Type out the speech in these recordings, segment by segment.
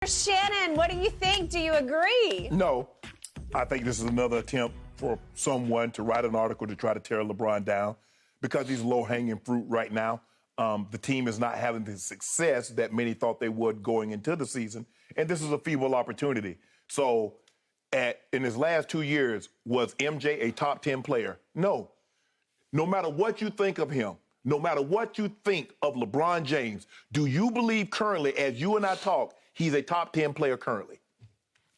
Shannon, what do you think? Do you agree? No. I think this is another attempt for someone to write an article to try to tear LeBron down because he's low-hanging fruit right now. The team is not having the success that many thought they would going into the season, and this is a feeble opportunity. So in his last 2 years, was MJ a top 10 player? No. No matter what you think of him, no matter what you think of LeBron James, do you believe currently, as you and I talk, he's a top 10 player currently?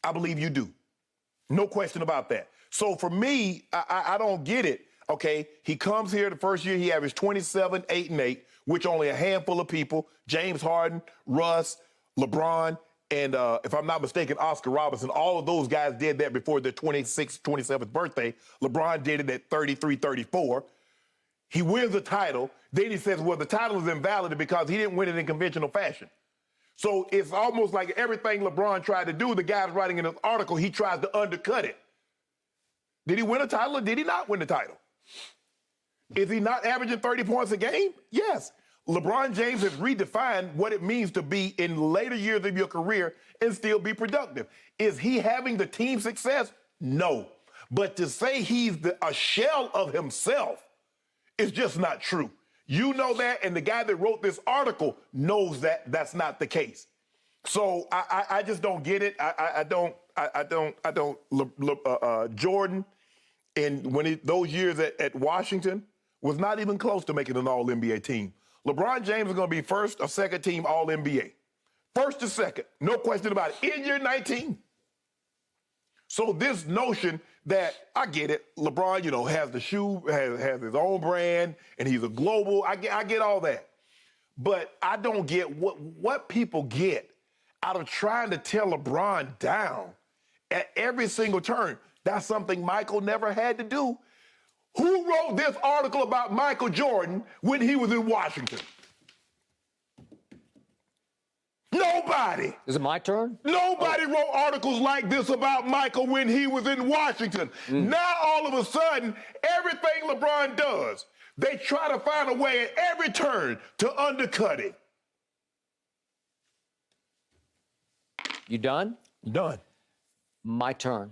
I believe you do. No question about that. So for me, I don't get it, okay? He comes here the first year, he averaged 27, 8, and 8, which only a handful of people, James Harden, Russ, LeBron, and if I'm not mistaken, Oscar Robertson, all of those guys did that before their 26th, 27th birthday. LeBron did it at 33, 34. He wins the title. Then he says, well, the title is invalid because he didn't win it in conventional fashion. So it's almost like everything LeBron tried to do, the guy's writing in his article, he tries to undercut it. Did he win a title or did he not win the title? Is he not averaging 30 points a game? Yes. LeBron James has redefined what it means to be in later years of your career and still be productive. Is he having the team success? No. But to say he's a shell of himself is just not true. You know that, and the guy that wrote this article knows that that's not the case. So I just don't get it. Jordan, and those years at Washington, was not even close to making an All-NBA team. LeBron James is going to be first or second team All-NBA. First or second, no question about it, in year 19. So this notion that, I get it, LeBron, has the shoe, has his own brand, and he's a global, I get all that. But I don't get what people get out of trying to tear LeBron down at every single turn. That's something Michael never had to do. Who wrote this article about Michael Jordan when he was in Washington? Nobody. Is it my turn? Nobody wrote articles like this about Michael when he was in Washington. Now, all of a sudden, everything LeBron does, they try to find a way at every turn to undercut it. You done? Done. My turn.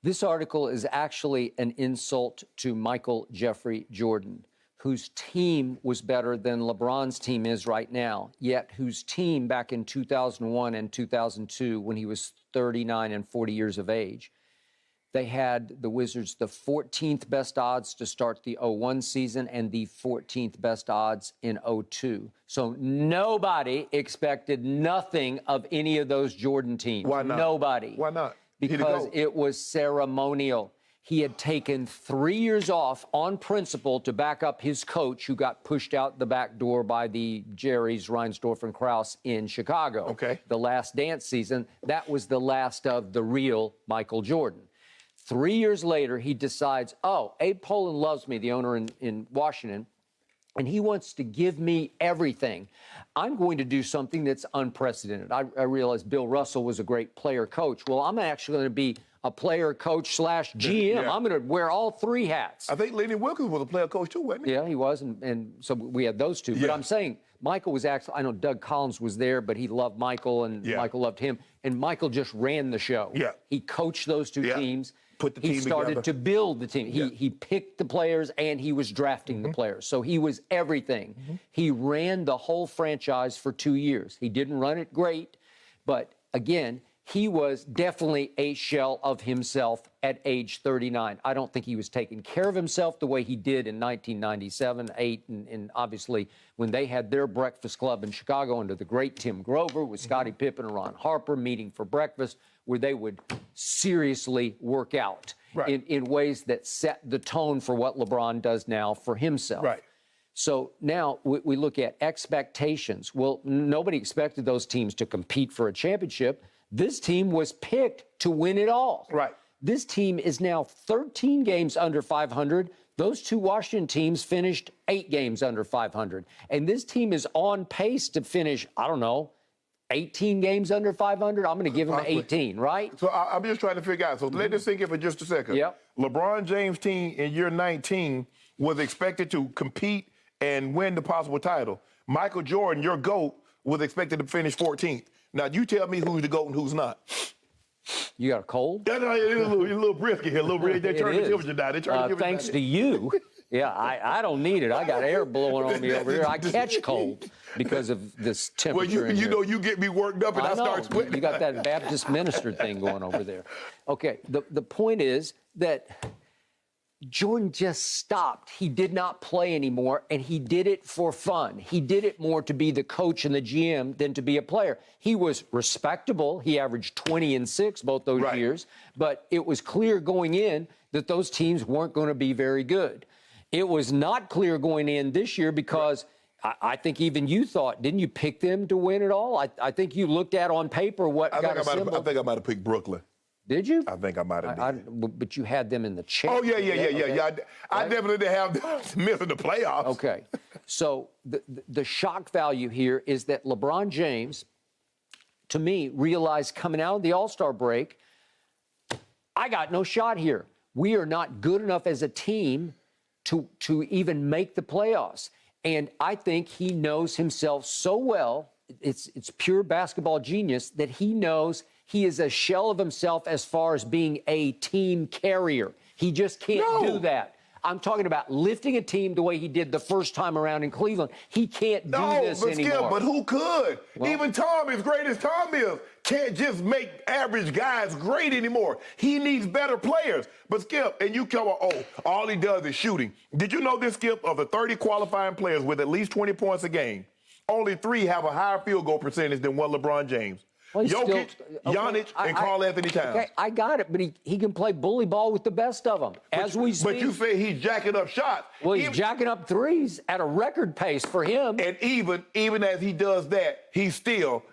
This article is actually an insult to Michael Jeffrey Jordan, whose team was better than LeBron's team is right now, yet whose team back in 2001 and 2002, when he was 39 and 40 years of age, they had the Wizards the 14th best odds to start the 01 season and the 14th best odds in 02. So nobody expected nothing of any of those Jordan teams. Why not? Nobody. Why not? Because it was ceremonial. He had taken 3 years off on principle to back up his coach, who got pushed out the back door by the Jerrys, Reinsdorf, and Krause in Chicago. Okay. The Last Dance season, that was the last of the real Michael Jordan. 3 years later, he decides, oh, Abe Pollin loves me, the owner in Washington, and he wants to give me everything. I'm going to do something that's unprecedented. I realize Bill Russell was a great player coach. Well, I'm actually going to be a player coach / GM. Yeah. I'm going to wear all three hats. I think Lenny Wilkins was a player coach too, wasn't he? Yeah, he was, and so we had those two. Yeah. But I'm saying Michael was actually, I know Doug Collins was there, but he loved Michael, and Michael loved him. And Michael just ran the show. Yeah. He coached those two teams. Put the team He started together. to build the team. He picked the players, and he was drafting the players. So he was everything. He ran the whole franchise for 2 years. He didn't run it great, but again, he was definitely a shell of himself at age 39. I don't think he was taking care of himself the way he did in 1997, 8, and obviously when they had their breakfast club in Chicago under the great Tim Grover with Scottie Pippen and Ron Harper meeting for breakfast, where they would seriously work out in ways that set the tone for what LeBron does now for himself. Right. So now we look at expectations. Well, nobody expected those teams to compete for a championship. This team was picked to win it all. Right. This team is now 13 games under 500. Those two Washington teams finished 8 games under 500. And this team is on pace to finish, I don't know, 18 games under 500? I'm going to give him 18, right? So I'm just trying to figure out. So let this sink in for just a second. Yep. LeBron James' team in year 19 was expected to compete and win the possible title. Michael Jordan, your GOAT, was expected to finish 14th. Now, you tell me who's the GOAT and who's not. You got a cold? Yeah, no, it's a little brisket here. A little brisket. They turn the temperature down. They turn the temperature thanks down. to you. Yeah, I don't need it. I got air blowing on me over here. I catch cold because of this temperature. Well, you know, you get me worked up and I start sweating. You got that Baptist minister thing going over there. Okay, the point is that Jordan just stopped. He did not play anymore, and he did it for fun. He did it more to be the coach and the GM than to be a player. He was respectable. He averaged 20 and 6 both those years, but it was clear going in that those teams weren't going to be very good. It was not clear going in this year because I think even you thought, didn't you pick them to win it all? I think you looked at on paper what got assembled. I think I might have picked Brooklyn. Did you? I think I might have did. But you had them in the chair. Oh, yeah. I definitely have them missing the playoffs. Okay. So the shock value here is that LeBron James, to me, realized coming out of the All-Star break, I got no shot here. We are not good enough as a team to even make the playoffs. And I think he knows himself so well, it's pure basketball genius, that he knows he is a shell of himself as far as being a team carrier. He just can't do that. I'm talking about lifting a team the way he did the first time around in Cleveland. He can't do this anymore. Skip, but who could? Well, even Tom, as great as Tom is, can't just make average guys great anymore. He needs better players. But Skip, and you come, all he does is shooting. Did you know this, Skip, of the 30 qualifying players with at least 20 points a game, only 3 have a higher field goal percentage than one LeBron James? Well, Jokic, Giannis, and Karl Anthony Towns. Okay, I got it, but he can play bully ball with the best of them, as we speak. But you say he's jacking up shots. Well, he's jacking up threes at a record pace for him. And even as he does that, his field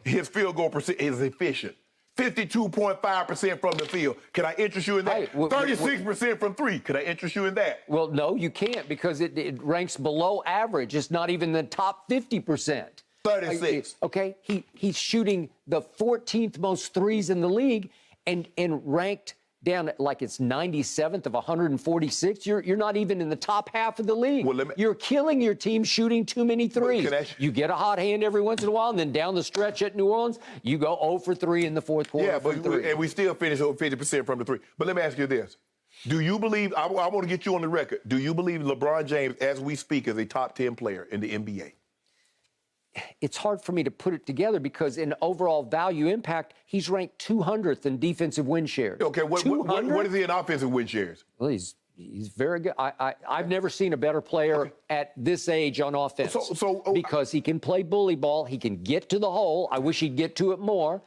goal percent is efficient. 52.5% from the field. Can I interest you in that? 36% from 3. Can I interest you in that? Well, no, you can't because it ranks below average. It's not even the top 50%. 36. Okay, he's shooting the 14th most threes in the league and ranked down at like it's 97th of 146. You're not even in the top half of the league. Well, you're killing your team shooting too many threes. You get a hot hand every once in a while, and then down the stretch at New Orleans, you go 0 for 3 in the fourth quarter. Yeah, but we still finish over 50% from the 3. But let me ask you this. Do you believe, I want to get you on the record, do you believe LeBron James, as we speak, is a top 10 player in the NBA? It's hard for me to put it together because in overall value impact, he's ranked 200th in defensive win shares. Okay, what is he in offensive win shares? Well, he's very good. I've never seen a better player at this age on offense because he can play bully ball. He can get to the hole. I wish he'd get to it more.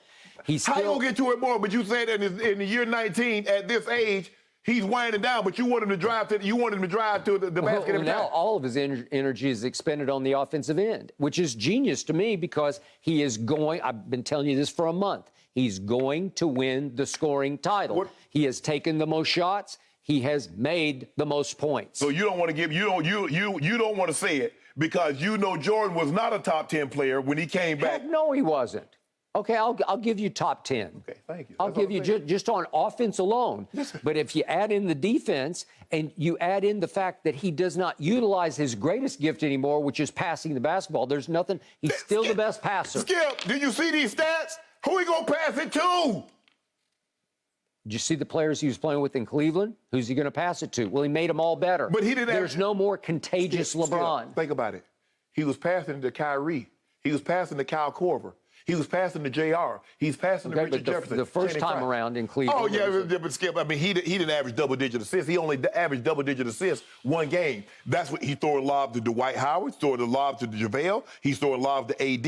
How you going to get to it more? But you said that in the year 19, at this age, he's winding down, but you want him to drive to the basket every time. Now all of his energy is expended on the offensive end, which is genius to me because he is going, I've been telling you this for a month, he's going to win the scoring title. He has taken the most shots. He has made the most points. So you don't want to you don't want to say it because you know Jordan was not a top 10 player when he came back. Heck, no, he wasn't. Okay, I'll give you top 10. Okay, thank you. I'll give you just on offense alone. But if you add in the defense and you add in the fact that he does not utilize his greatest gift anymore, which is passing the basketball, there's nothing. He's still the best passer. Skip, did you see these stats? Who he gonna pass it to? Did you see the players he was playing with in Cleveland? Who's he going to pass it to? Well, he made them all better. But he didn't. There's no more contagious LeBron. Think about it. He was passing to Kyrie. He was passing to Kyle Korver. He was passing to JR. He's passing to Richard Jefferson. The first time around in Cleveland. Oh, yeah, but Skip, I mean, he didn't average double-digit assists. He only averaged double-digit assists one game. That's what he threw a lob to Dwight Howard, threw a lob to JaVale. He threw a lob to AD.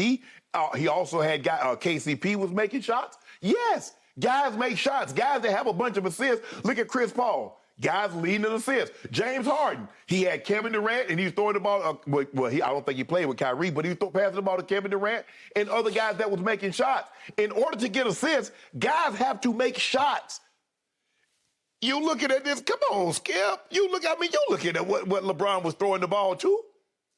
He also had KCP was making shots. Yes, guys make shots. Guys that have a bunch of assists. Look at Chris Paul. Guys leading in assists. James Harden, he had Kevin Durant, and he was throwing the ball. I don't think he played with Kyrie, but he was passing the ball to Kevin Durant and other guys that was making shots. In order to get assists, guys have to make shots. You looking at this? Come on, Skip. You looking at what LeBron was throwing the ball to.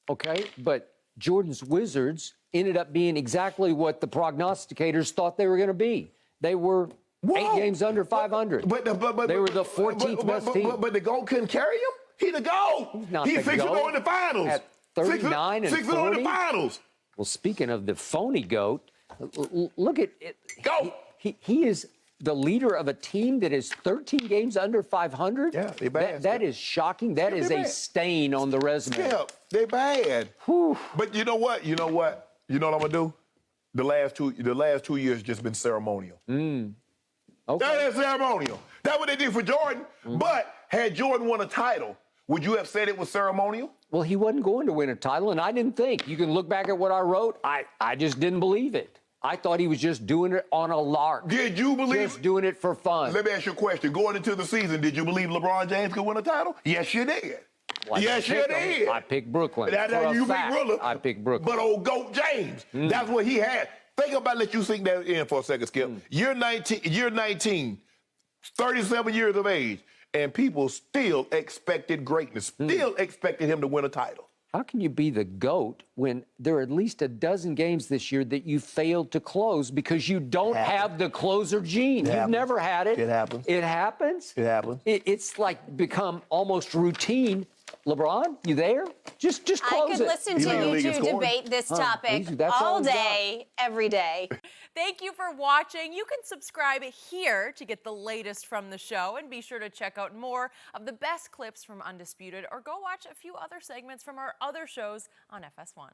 Okay, but Jordan's Wizards ended up being exactly what the prognosticators thought they were going to be. They were 8 games under 500. But they were the 14th best team. But the GOAT couldn't carry him? He the GOAT. He's not He's the 6-0 in the finals. At 39 and 40. 6-0 in the finals. Well, speaking of the phony GOAT, Look at it. Go! He is the leader of a team that is 13 games under 500. Yeah, they bad. That is shocking. That is a stain on the resume. Skip, they bad. Whew. But you know what? You know what I'm gonna do? The last 2 years just been ceremonial. Okay. That is ceremonial. That's what they did for Jordan. But had Jordan won a title, would you have said it was ceremonial? Well, he wasn't going to win a title, and I didn't think. You can look back at what I wrote. I just didn't believe it. I thought he was just doing it on a lark. Did you believe? Just doing it for fun. Let me ask you a question. Going into the season, did you believe LeBron James could win a title? Yes, you did. Well, yes, you did. I picked Brooklyn. You picked Brooklyn. I picked Brooklyn. But old GOAT James, that's what he had. Think about, let you sink that in for a second, Skip. You're 19, 37 years of age, and people still expected greatness, still expected him to win a title. How can you be the GOAT when there are at least a dozen games this year that you failed to close because you don't have the closer gene? You've never had it. It happens. It happens? It happens. It's like become almost routine. LeBron, you there? Just close it. I could listen to you two debate this topic all day, every day. Thank you for watching. You can subscribe here to get the latest from the show, and be sure to check out more of the best clips from Undisputed, or go watch a few other segments from our other shows on FS1.